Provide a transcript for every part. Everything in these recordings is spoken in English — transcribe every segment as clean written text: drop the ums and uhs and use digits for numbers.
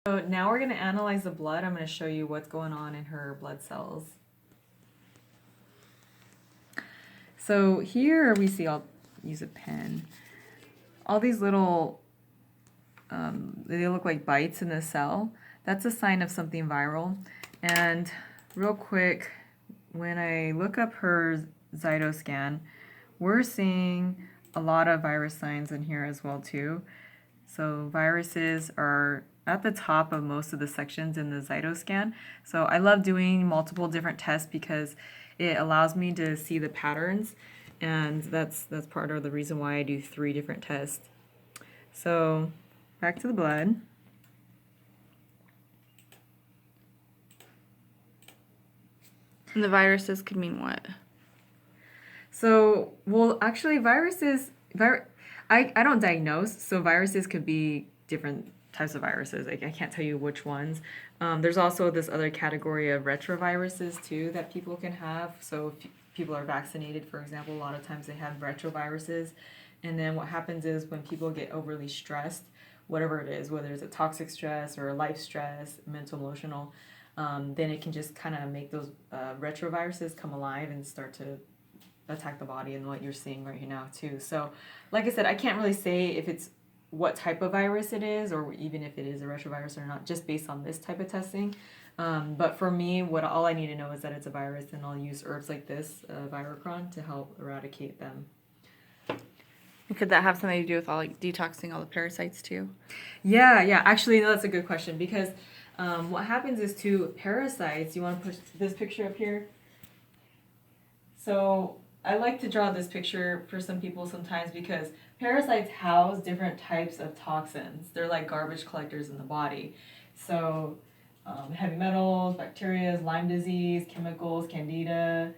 So now we're going to analyze the blood. I'm going to show you what's going on in her blood cells. So here we see, I'll use a pen, all these little, they look like bites in the cell. That's a sign of something viral. And real quick, when I look up her Zytoscan, we're seeing a lot of virus signs in here as well too. So viruses are at the top of most of the sections in the Zytoscan. So I love doing multiple different tests because it allows me to see the patterns, and that's part of the reason why I do 3 different tests. So back to the blood. And the viruses could mean what? So, well, actually, viruses, I don't diagnose, so viruses could be different types of viruses. I can't tell you which ones. There's also this other category of retroviruses, too, that people can have. So if people are vaccinated, for example, a lot of times they have retroviruses. And then what happens is when people get overly stressed, whatever it is, whether it's a toxic stress or a life stress, mental, emotional, then it can just kind of make those retroviruses come alive and start to attack the body, and what you're seeing right now too. So like I said, I can't really say if it's what type of virus it is, or even if it is a retrovirus or not, just based on this type of testing. But for me, all I need to know is that it's a virus, and I'll use herbs like this, Virocron, to help eradicate them. Could that have something to do with all like detoxing all the parasites too? Yeah. Actually, no, that's a good question, because what happens is to parasites, you want to put this picture up here? So I like to draw this picture for some people sometimes because parasites house different types of toxins. They're like garbage collectors in the body. So heavy metals, bacteria, Lyme disease, chemicals, candida,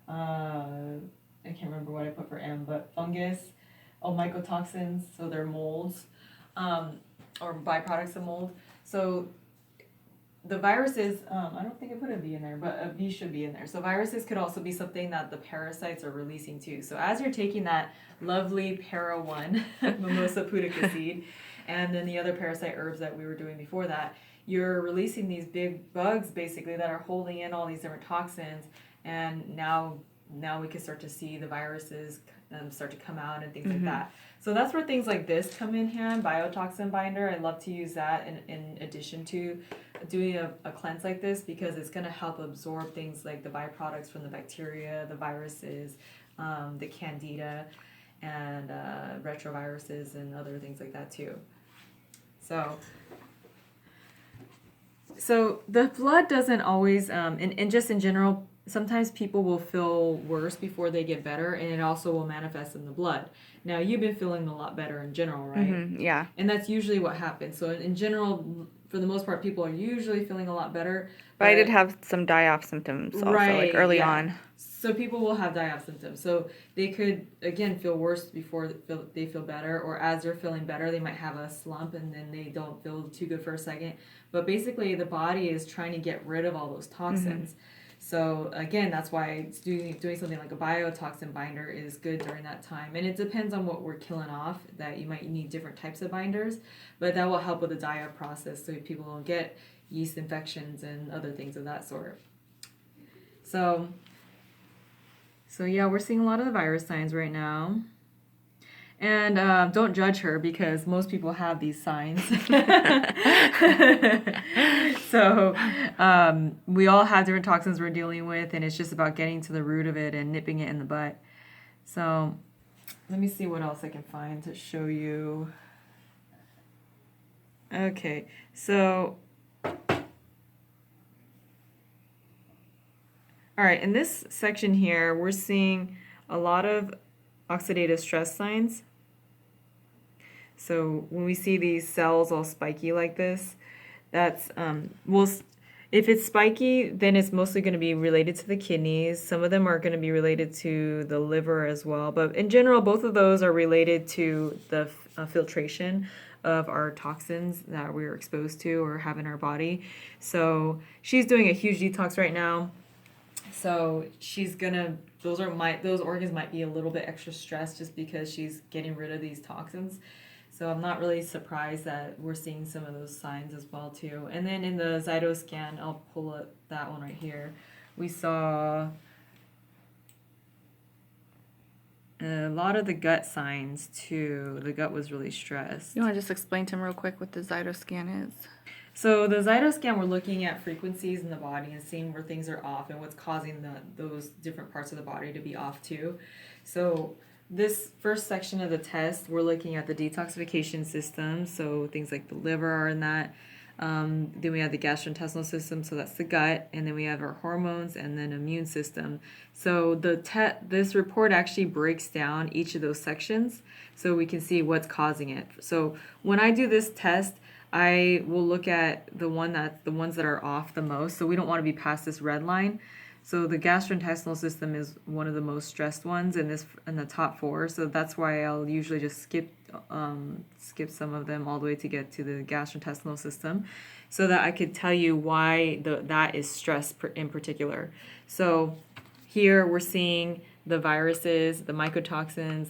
I can't remember what I put for M, but fungus, mycotoxins, so they're molds, or byproducts of mold. So the viruses, I don't think I put a V in there, but a V should be in there. So viruses could also be something that the parasites are releasing too. So as you're taking that lovely para-1, Mimosa pudica seed, and then the other parasite herbs that we were doing before that, you're releasing these big bugs basically that are holding in all these different toxins, and now we can start to see the viruses start to come out and things like that. So that's where things like this come in hand, biotoxin binder. I love to use that in addition to doing a cleanse like this, because it's going to help absorb things like the byproducts from the bacteria, the viruses, the candida, and retroviruses and other things like that too. So the blood doesn't always, and just in general, sometimes people will feel worse before they get better, and it also will manifest in the blood. Now, you've been feeling a lot better in general, right? Yeah. And that's usually what happens. So in general, for the most part, people are usually feeling a lot better. But I did have some die-off symptoms also, right, like early yeah. on. So people will have die-off symptoms. So they could, again, feel worse before they feel better, or as they're feeling better, they might have a slump and then they don't feel too good for a second. But basically, the body is trying to get rid of all those toxins. So again, that's why doing something like a biotoxin binder is good during that time. And it depends on what we're killing off, that you might need different types of binders, but that will help with the die-off process so people don't get yeast infections and other things of that sort. So yeah, we're seeing a lot of the virus signs right now. And don't judge her, because most people have these signs. So we all have different toxins we're dealing with, and it's just about getting to the root of it and nipping it in the butt. So let me see what else I can find to show you. Okay, so all right, in this section here, we're seeing a lot of oxidative stress signs. So when we see these cells all spiky like this, that's, if it's spiky, then it's mostly going to be related to the kidneys. Some of them are going to be related to the liver as well. But in general, both of those are related to the filtration of our toxins that we're exposed to or have in our body. So she's doing a huge detox right now. So she's gonna, those organs might be a little bit extra stressed just because she's getting rid of these toxins. So I'm not really surprised that we're seeing some of those signs as well too. And then in the Zytoscan, I'll pull up that one right here. We saw a lot of the gut signs too. The gut was really stressed. You want to just explain to him real quick what the Zytoscan is? So the Zytoscan, we're looking at frequencies in the body and seeing where things are off and what's causing those different parts of the body to be off too. So this first section of the test, we're looking at the detoxification system. So things like the liver are in that. Then we have the gastrointestinal system, so that's the gut, and then we have our hormones and then immune system. So this report actually breaks down each of those sections so we can see what's causing it. So when I do this test, I will look at the ones that are off the most. So we don't want to be past this red line. So the gastrointestinal system is one of the most stressed ones in the top 4. So that's why I'll usually just skip some of them all the way to get to the gastrointestinal system, so that I could tell you why that is stressed in particular. So here we're seeing the viruses, the mycotoxins,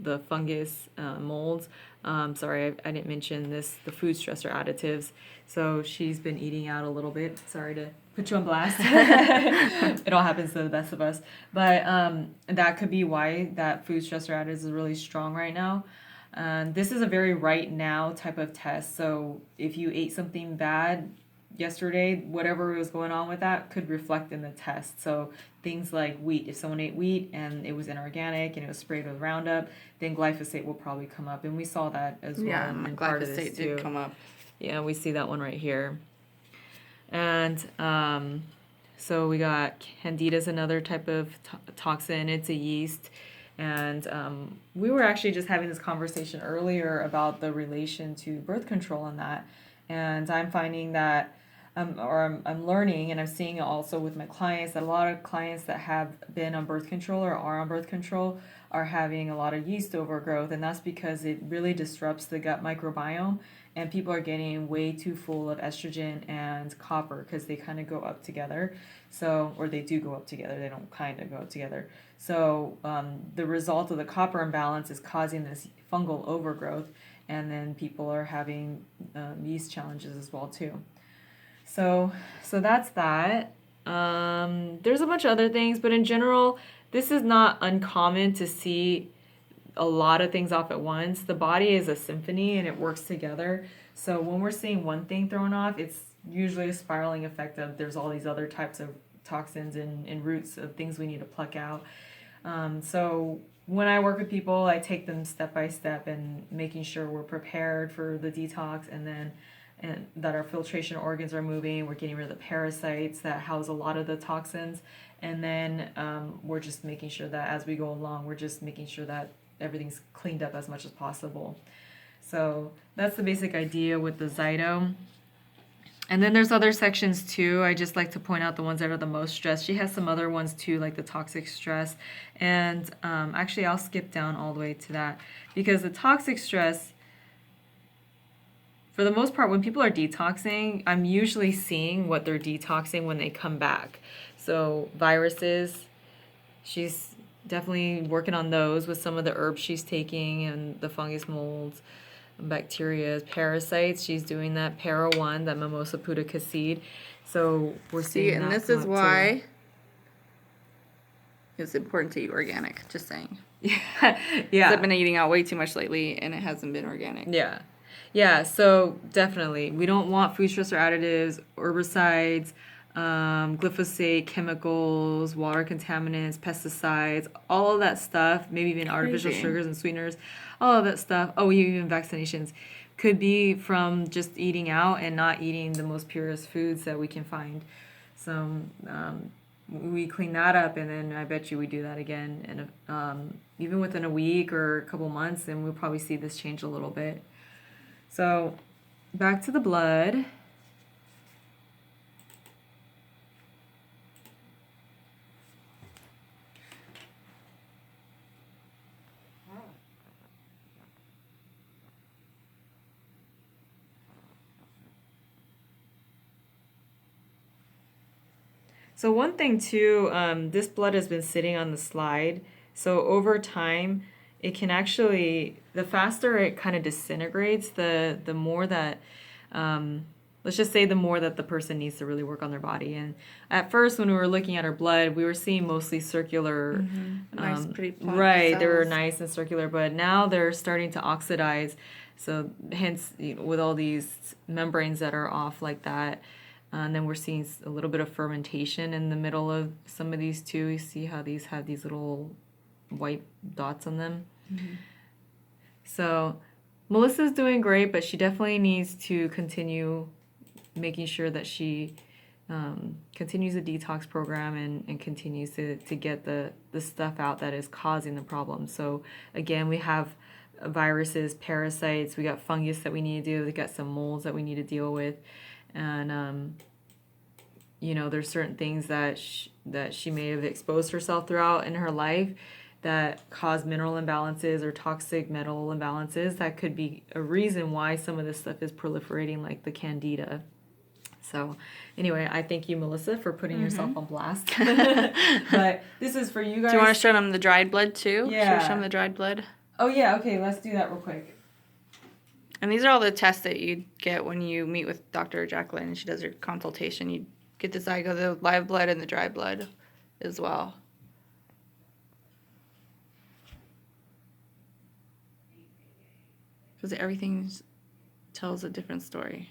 the fungus, molds. Sorry, I didn't mention this, the food stressor additives. So she's been eating out a little bit. Sorry to put you on blast. It all happens to the best of us. But that could be why that food stressor additives is really strong right now. This is a very right now type of test. So if you ate something bad yesterday, whatever was going on with that could reflect in the test. So things like wheat, if someone ate wheat and it was inorganic and it was sprayed with Roundup, then glyphosate will probably come up. And we saw that as well. Yeah, in part of this glyphosate too. did come up. Yeah, we see that one right here. And so we got Candida is another type of toxin. It's a yeast. And we were actually just having this conversation earlier about the relation to birth control and that. And I'm finding that, I'm learning, and I'm seeing it also with my clients, that a lot of clients that have been on birth control or are on birth control are having a lot of yeast overgrowth. And that's because it really disrupts the gut microbiome. And people are getting way too full of estrogen and copper because they kind of go up together. So, or they do go up together. They don't kind of go up together. So the result of the copper imbalance is causing this fungal overgrowth, and then people are having yeast challenges as well too. So that's that. There's a bunch of other things, but in general, this is not uncommon to see a lot of things off at once. The body is a symphony and it works together. So when we're seeing one thing thrown off, it's usually a spiraling effect of there's all these other types of toxins and roots of things we need to pluck out. So when I work with people, I take them step by step and making sure we're prepared for the detox, and that our filtration organs are moving. We're getting rid of the parasites that house a lot of the toxins. And then we're just making sure that as we go along, we're just making sure that everything's cleaned up as much as possible. So that's the basic idea with the Zyto. And then there's other sections too. I just like to point out the ones that are the most stressed. She has some other ones too, like the toxic stress. And actually, I'll skip down all the way to that, because the toxic stress, for the most part, when people are detoxing, I'm usually seeing what they're detoxing when they come back. So viruses, she's definitely working on those with some of the herbs she's taking, and the fungus molds, bacteria, parasites. She's doing that para-1, that mimosa pudica seed. So we're seeing and that this come is up why too. it's important to eat organic. Just saying. Yeah. I've been eating out way too much lately, and it hasn't been organic. Yeah. So definitely, we don't want food stressor additives, herbicides, glyphosate, chemicals, water contaminants, pesticides, all of that stuff, maybe even artificial sugars and sweeteners, all of that stuff. Oh, even vaccinations could be from just eating out and not eating the most purest foods that we can find. So we clean that up, and then I bet you we do that again. And even within a week or a couple months, then we'll probably see this change a little bit. So back to the blood. So one thing too, this blood has been sitting on the slide. So over time, it can actually, the faster it kind of disintegrates, the more that, let's just say the more that the person needs to really work on their body. And at first, when we were looking at her blood, we were seeing mostly circular, Nice, pretty plump right, they were cells. nice and circular, but now they're starting to oxidize. So hence, with all these membranes that are off like that, and then we're seeing a little bit of fermentation in the middle of some of these too. You see how these have these little white dots on them. So Melissa's doing great, but she definitely needs to continue making sure that she continues the detox program and continues to get the stuff out that is causing the problem. So again, we have viruses, parasites, we got fungus that we need to do, we got some molds that we need to deal with, and there's certain things that she may have exposed herself throughout in her life that cause mineral imbalances or toxic metal imbalances that could be a reason why some of this stuff is proliferating, like the candida. So anyway, I thank you, Melissa, for putting yourself on blast. But this is for you guys. Do you want to show them the dried blood too? Yeah. Should we show them the dried blood? Oh yeah, okay, let's do that real quick. And these are all the tests that you get when you meet with Dr. Jacqueline and she does your consultation. You get the zygo, the live blood, and the dry blood as well. Because everything tells a different story.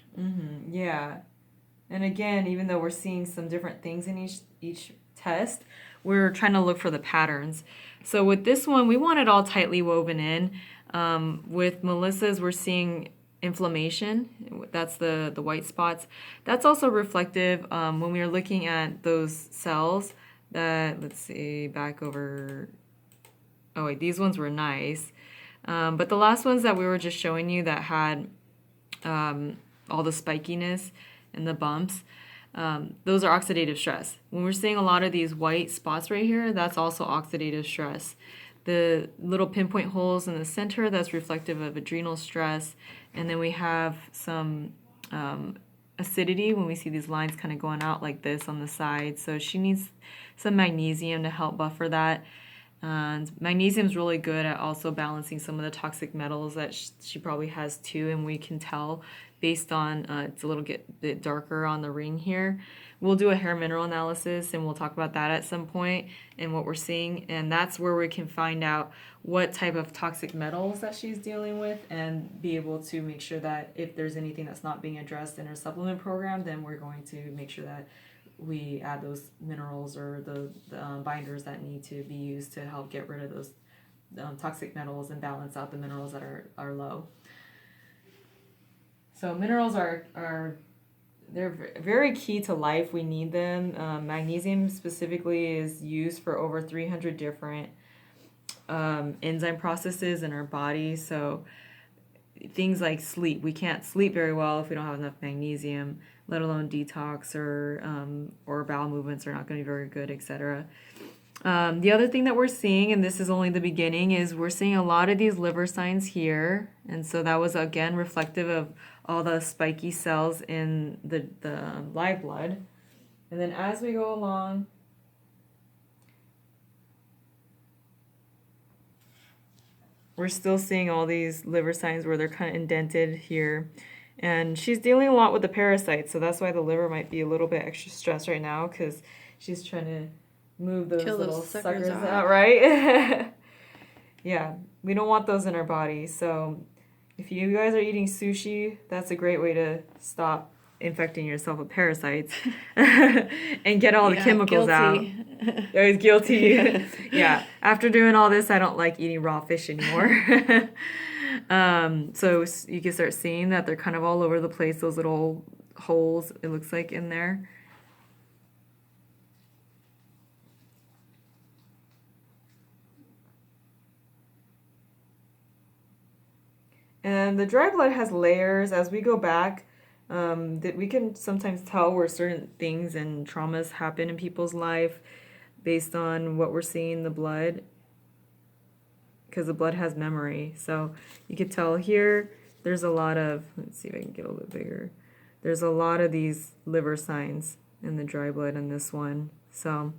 Yeah. And again, even though we're seeing some different things in each test, we're trying to look for the patterns. So with this one, we want it all tightly woven in. With Melissa's, we're seeing inflammation. That's the white spots. That's also reflective when we are looking at those cells that, let's see, back over. Oh wait, these ones were nice. But the last ones that we were just showing you that had all the spikiness and the bumps, those are oxidative stress. When we're seeing a lot of these white spots right here, that's also oxidative stress. The little pinpoint holes in the center, that's reflective of adrenal stress. And then we have some acidity when we see these lines kind of going out like this on the side. So she needs some magnesium to help buffer that. And magnesium is really good at also balancing some of the toxic metals that she probably has too, and we can tell based on it's a little bit darker on the ring here. We'll do a hair mineral analysis, and we'll talk about that at some point and what we're seeing, and that's where we can find out what type of toxic metals that she's dealing with and be able to make sure that if there's anything that's not being addressed in her supplement program, then we're going to make sure that we add those minerals or the binders that need to be used to help get rid of those toxic metals and balance out the minerals that are low. So minerals they're very key to life. We need them. Magnesium specifically is used for over 300 different enzyme processes in our body. So things like sleep. We can't sleep very well if we don't have enough magnesium, let alone detox or bowel movements are not going to be very good, etc. The other thing that we're seeing, and this is only the beginning, is we're seeing a lot of these liver signs here. And so that was, again, reflective of all the spiky cells in the live blood. And then as we go along, we're still seeing all these liver signs where they're kind of indented here. And she's dealing a lot with the parasites, so that's why the liver might be a little bit extra stressed right now, because she's trying to move those little suckers out, right? Yeah, we don't want those in our body. So if you guys are eating sushi, that's a great way to stop infecting yourself with parasites and get all the chemicals out. I was guilty. Yeah, after doing all this, I don't like eating raw fish anymore. So you can start seeing that they're kind of all over the place, those little holes, it looks like, in there. And the dry blood has layers. As we go back, that we can sometimes tell where certain things and traumas happen in people's life based on what we're seeing in the blood, because the blood has memory. So you could tell here there's a lot of, let's see if I can get a little bit bigger. There's a lot of these liver signs in the dry blood in this one. So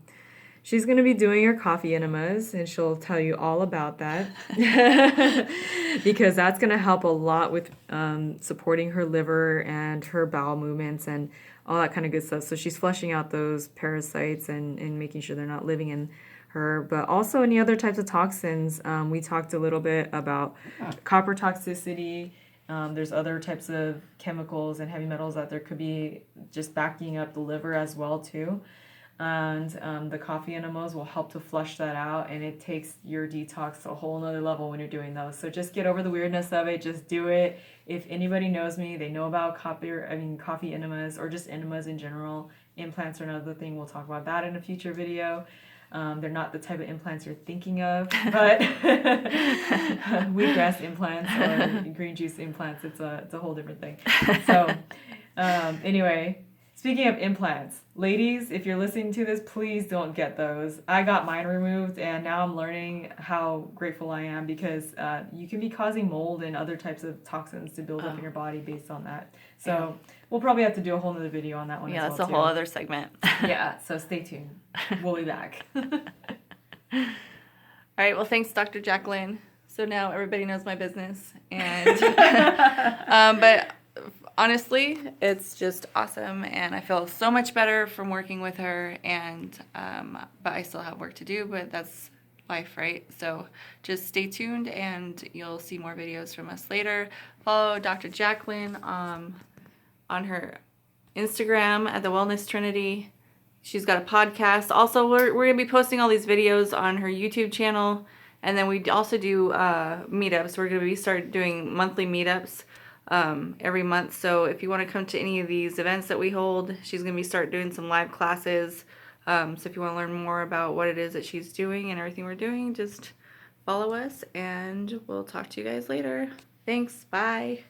She's going to be doing her coffee enemas, and she'll tell you all about that because that's going to help a lot with supporting her liver and her bowel movements and all that kind of good stuff. So she's flushing out those parasites and making sure they're not living in her, but also any other types of toxins. We talked a little bit about copper toxicity. There's other types of chemicals and heavy metals that there could be just backing up the liver as well too. And the coffee enemas will help to flush that out, and it takes your detox to a whole nother level when you're doing those. So just get over the weirdness of it. Just do it. If anybody knows me, they know about coffee enemas or just enemas in general. Implants are another thing. We'll talk about that in a future video. They're not the type of implants you're thinking of, but wheatgrass implants or green juice implants, it's a whole different thing. So anyway, speaking of implants, ladies, if you're listening to this, please don't get those. I got mine removed, and now I'm learning how grateful I am because you can be causing mold and other types of toxins to build up in your body based on that. So we'll probably have to do a whole other video on that one as well. Yeah, that's a whole other segment. Yeah, so stay tuned. We'll be back. All right, well, thanks, Dr. Jacqueline. So now everybody knows my business. And but honestly, it's just awesome, and I feel so much better from working with her. And but I still have work to do, but that's life, right? So just stay tuned, and you'll see more videos from us later. Follow Dr. Jacqueline on her Instagram at the Wellness Trinity. She's got a podcast. Also, we're going to be posting all these videos on her YouTube channel. And then we also do meetups. We're going to start doing monthly meetups every month. So if you want to come to any of these events that we hold, she's going to start doing some live classes. So if you want to learn more about what it is that she's doing and everything we're doing, just follow us. And we'll talk to you guys later. Thanks. Bye.